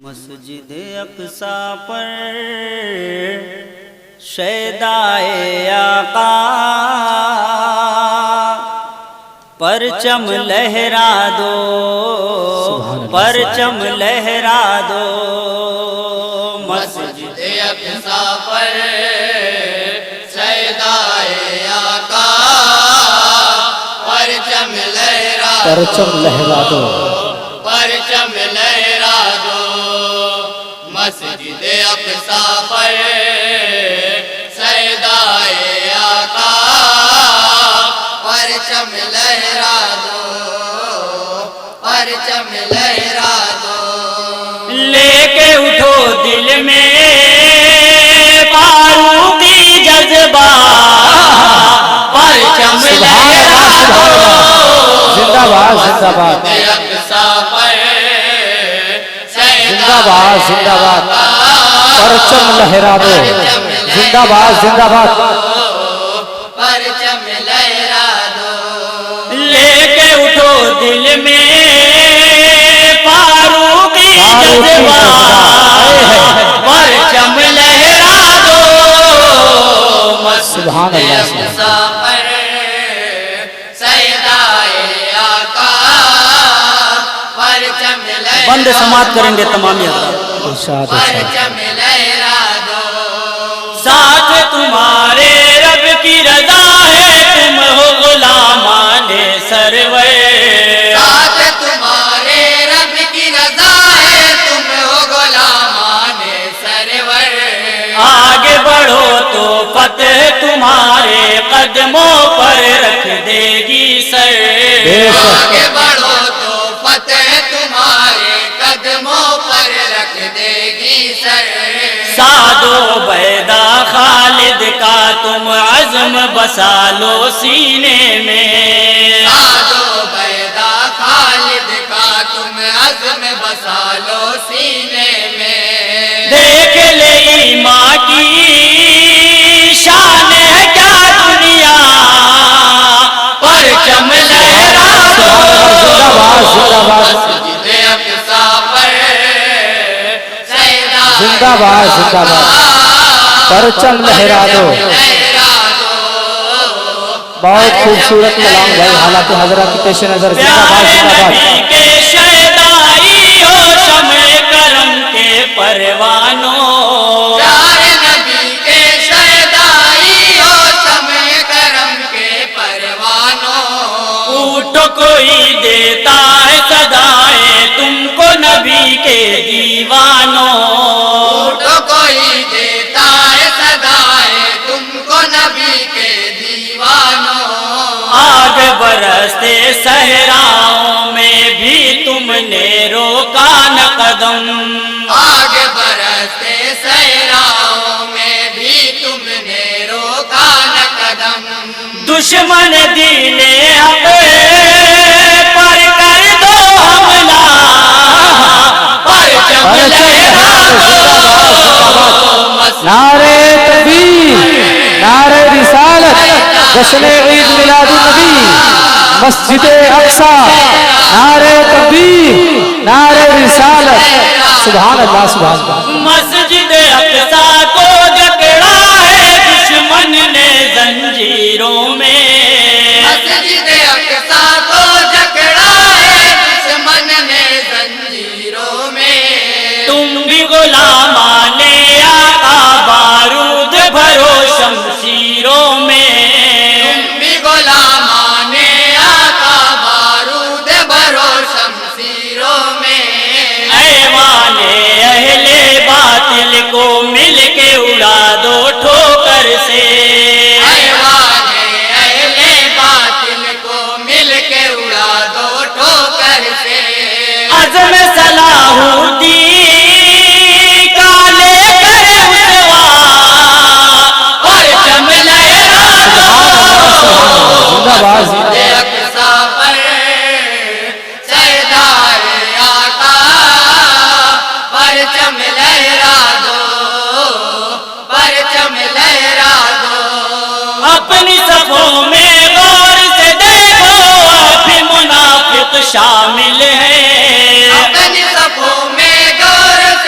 مسجد اقصی پر شیدائے آقا پرچم لہرا دو، پرچم لہرا دو۔ مسجد اقصی پر شیدائے آقا پرچم لہرا دو، پرچم لہرا دو، پرچم لہرا دو۔ مسجد اقصی پر شیدائے آقا پرچم لہرا دو، پرچم لہرا دو۔ لے کے اٹھو دل میں فاروقی جذبہ، پرچم لہرا دو۔ زندہ باد زندہ باد، زندہ باد زندہ باد، پرچم لہرا دو، زندہ باد زندہ باد، پرچم لہرا دو۔ لے کے اٹھو دل میں فاروقی جذبہ، پرچم لہرا دو۔ سبحان اللہ سبحان اللہ۔ پر سیدائے آقا پرچم لہرا دو، بند سماعت کریں گے تمامی حضرات۔ ارشاد ارشاد۔ پرچم لہرا دو۔ ساتھ تمہارے رب کی رضا ہے، تم ہو غلامان سرور۔ ساتھ تمہارے رب کی رضا ہے، تم ہو غلامان سرور۔ آگے بڑھو تو فتح تمہارے قدموں پر رکھ دے گی سر۔ بے شک۔ آگے بڑھو تو فتح تمہارے قدموں پر رکھ دے گی سر۔ سعد و بیدا خالد کا تم عزم بسا لو سینے میں۔ سعد و بیدا خالد کا تم عزم بسا لو سینے میں۔ دیکھ لے ایمان کی شان ہے کیا دنیا، پرچم لہرا دو۔ زندہ باد زندہ باد، مسجد اقصی پر سیدائے زندہ باد زندہ باد، پرچم لہرا دو۔ لہرا دو۔ بہت خوبصورت کلام بھائی، حالات حضرات کی پیش نظر زندہ باد پیارے زندہ نبی باد۔ کے شیدائی ہو، شمع کرم کے پروانوں۔ پیارے نبی کے شیدائی ہو، شمع کرم کے پروانوں۔ اٹھو کوئی دیتا ہے صدائیں تم کو نبی کے دیوانوں۔ اٹھو کوئی دیتا ہے صدائیں تم کو نبی کے دیوانوں۔ آگ برستے صحراؤں میں بھی تم نے روکا نہ قدم۔ آگ برستے صحراؤں میں بھی تم نے روکا نہ قدم۔ دشمن دین حق پر کر دو حملہ، پرچم لہرا دو۔ نعرہ تکبیر، نعرہ رسالت، جشن عید میلاد النبی، مسجد اقصی، نعرہ تکبیر، نعرہ رسالت، سبحان اللہ سبحان اللہ۔ مسجد اقصی کو جکڑا ہے دشمن نے زنجیروں میں۔ مسجد اقصی کو جکڑا ہے دشمن نے زنجیروں میں۔ تم بھی غلامان آقا بارود بھرو شمشیروں میں۔ تم بھی غلامان آقا بارود بھرو شمشیروں میں۔ ایوان اہل باطل کو مل کے اڑا دو ٹھوکر سے۔ ایوان اہل باطل کو مل کے اڑا دو ٹھوکر سے۔ عزم صلاح الدین کا لے کر اسوا، پرچم لہرا دو۔ زندہ باد زندہ مسجد اقصی پر سیدائے آقا پرچم لہرا دو، پرچم لہرا دو۔ اپنی صفوں میں غور سے دیکھو، ابھی منافق شامل ہیں۔ اپنی صفوں میں غور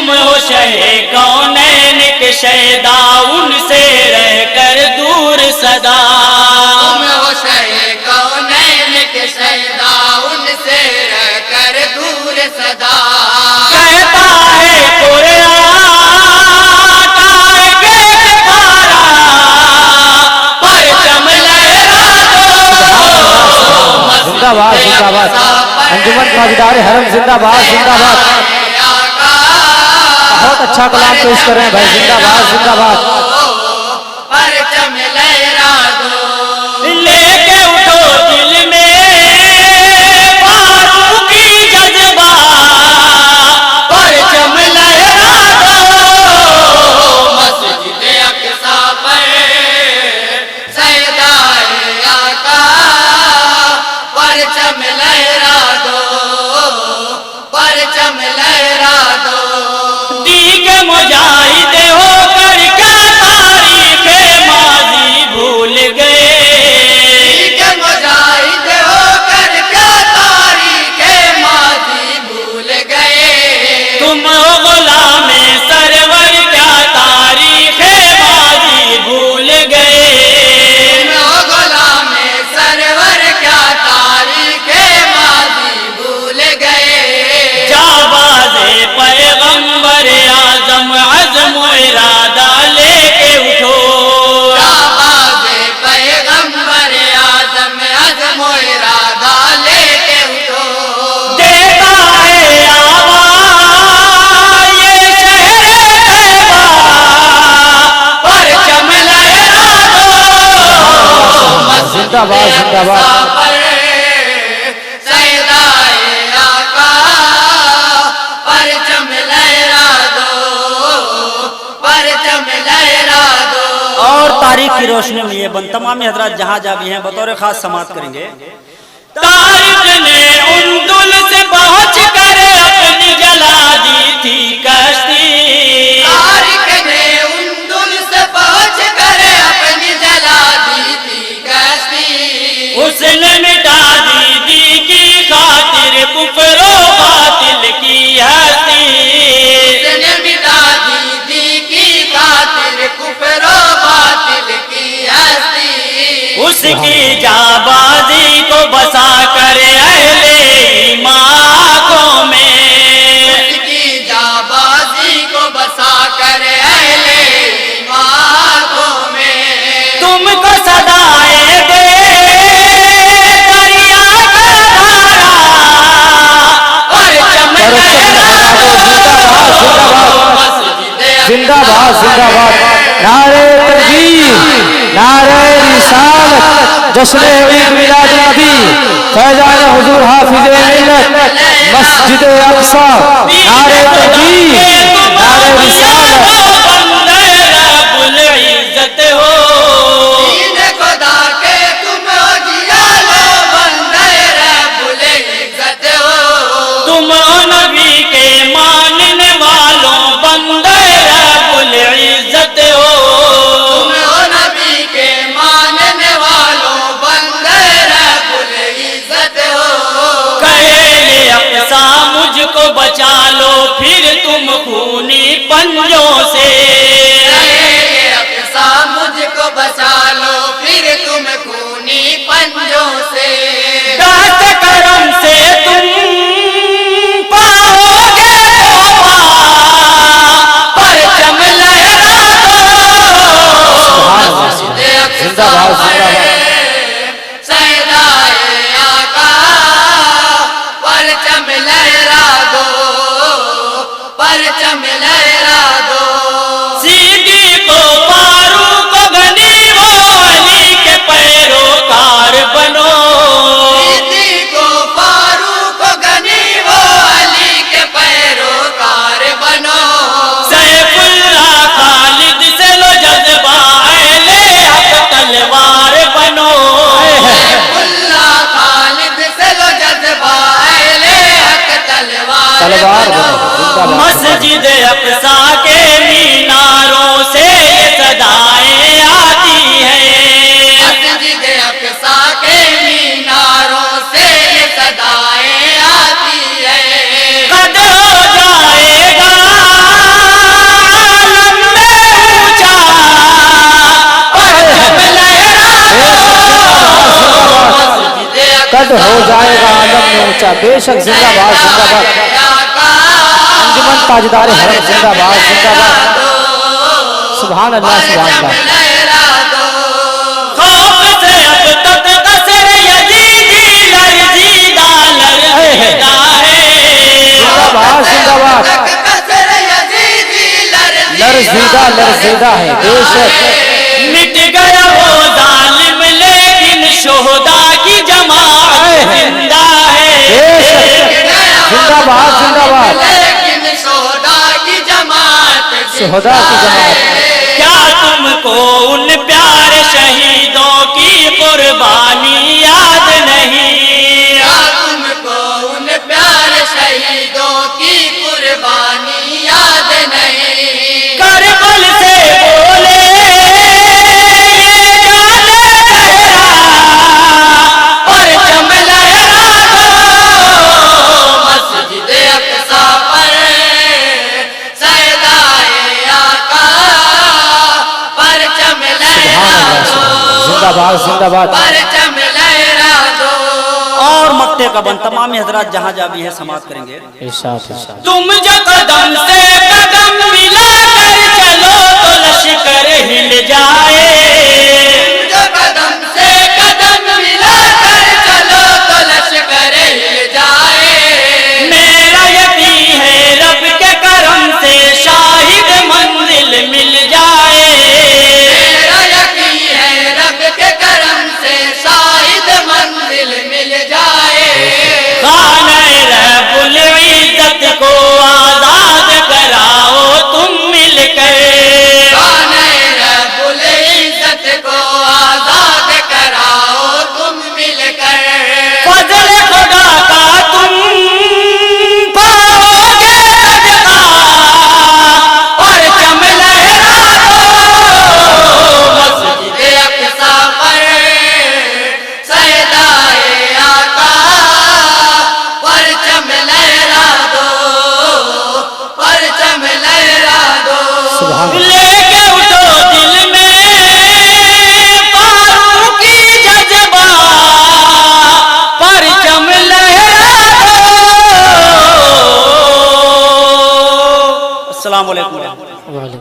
تم ہو شہ کونین کے شیدا ان سے رہ کر دور صدا تم ہو شہ کونین کے شیدا ان سے رہ کر دور صدا کہتا ہے قرآن زندہ باد زندہ باد انجمن تاجدار حرم زندہ باد زندہ باد بہت اچھا کلام پیش کر رہے ہیں بھائی زندہ باد زندہ باد پرچم لہرا دو لے کے اٹھو دل میں فاروقی جذبہ پرچم لہرا دو مسجد اقصی پر سیدائے آقا پرچم لہرا دو پرچم لہرا دو دیگ مجاہد ہو کر کیا تاریخ ماضی بھول گئے کہ مجاہد ہو کر کیا تاریخ ماضی بھول گئے تم ہو غلام سرور کیا تاریخ ماضی بھول گئے تم غلام سرور کیا تاریخ ماضی بھول گئے جاواز پیغمبر اعظم عزم و ارادہ لے کے اٹھو آواز پیغمبر اعظم عزم و ارادہ لے کے اٹھو دیتا ہے آواز یہ شہر طیبہ پرچم لہرا دو زندہ باد زندہ باد سیدائے آقا پرچم لہرا دو پرچم لہرا دو اور تاریخ کی روشنی میں یہ بند تمام حضرات جہاں جا بھی ہیں بطور خاص سماعت کریں گے طارق نے اندل سے پہنچ کر اپنی جلا دی تھی کشتی تارک نے اندل سے پہنچ کر اپنی جلا دی تھی کشتی اس نے مٹا دی کی خاطر کفر و باطل کی ہستی اس نے مٹا دی کی خاطر کفر و باطل کی ہستی اس کی جانبازی کو بسا کر اہل ایمان کو میں اس کی جانبازی کو بسا کر اہل ایمان میں تم کو صدائے دے دریا کا دھارا پرچم لہرا دو زندہ باد زندہ باد نعرہ تکبیر نعرہ رسالت جشن عید میلاد نبی فیضان حضور حافظ ملت مسجد اقصی نعرہ تکبیر نعرہ رسالت بندے رب العزت ہو دین خدا کے تم ہو جیالو بندے رب العزت ہو تم نبی کے ماننے والوں بندے رب العزت ہو تم ہو نبی کے ماننے والوں بندے رب العزت ہو کہے اقصا مجھ کو بچا لو پھر تم خونی پنجوں سے اقصا مجھ کو بچا لو پھر تم خونی پنجوں سے دست کرم سے تم پاؤ گے پرچم لہرا دو زندہ باد زندہ باد سیدائے آقا پرچم لہرا دو پرچم لہرا دو صدیق و فاروق و غنی و علی کے پیروکار بنو صدیق و فاروق و غنی و علی کے پیروکار بنو سیف اللہ خالد سے لو جذبہ اہل حق تلوار بنو اللہ خالد سے لو جذبہ اہل حق تلوار تلوار بنو زندہ باد مسجد اقصی کے میناروں سے یہ صدائیں آتی ہیں مسجد اقصی کے میناروں سے یہ صدائیں آتی ہیں قد ہو جائے گا بے شک زندہ باد زندہ باد انجمن تاجدار حرم زندہ باد زندہ باد سبحان اللہ سبحان اللہ خوف سے اب تک قصر یزیدی لرزیدہ لرزیدہ ہے زندہ باد لرزیدہ لرزیدہ ہے بے شک مٹ گیا وہ ظالم لیکن شہداء کی جماعت زندہ ہے بے شک زندہ باد لیکن شہداء کی جماعت شہداء کی جماعت کیا تم کو ان پیارے شہیدوں کی قربانی یاد نہیں کیا تم کو ان پیارے شہیدوں کی قربانی یاد نہیں کربل سے بولے پرچم لہرا دو مسجد اقصی پر سیدائے آقا پرچم لہرا دو زندہ باد زندہ باد پرچم لہرا دو اور مکتے کا بند تمام حضرات جہاں جہاں بھی ہیں سماعت کریں گے ارشاد ارشاد تم جو قدم سے قدم ملا کر چلو تو لشکر ہل جائے جو قدم سے قدم ملا کر چلو تو لشکر ہل جائے میرا یقین ہے رب کے کرم سے شاہد منزل مل جائے میرا یقین ہے رب کے کرم سے شاہد منزل مل جائے خانہ رب العزت کو آزاد کراؤ تم مل کر خانہ رب العزت کو آزاد کراؤ تم مل کر فضل خدا کا تم پاؤ گے صدقہ پرچم لہرا دو مسجد اقصی پر سیدائے آقا پرچم لہرا دو پرچم لہرا دو سبحان اللہ لے کے اٹھو دل میں فاروقی جذبہ پرچم لہرا دو السلام علیکم وعلیکم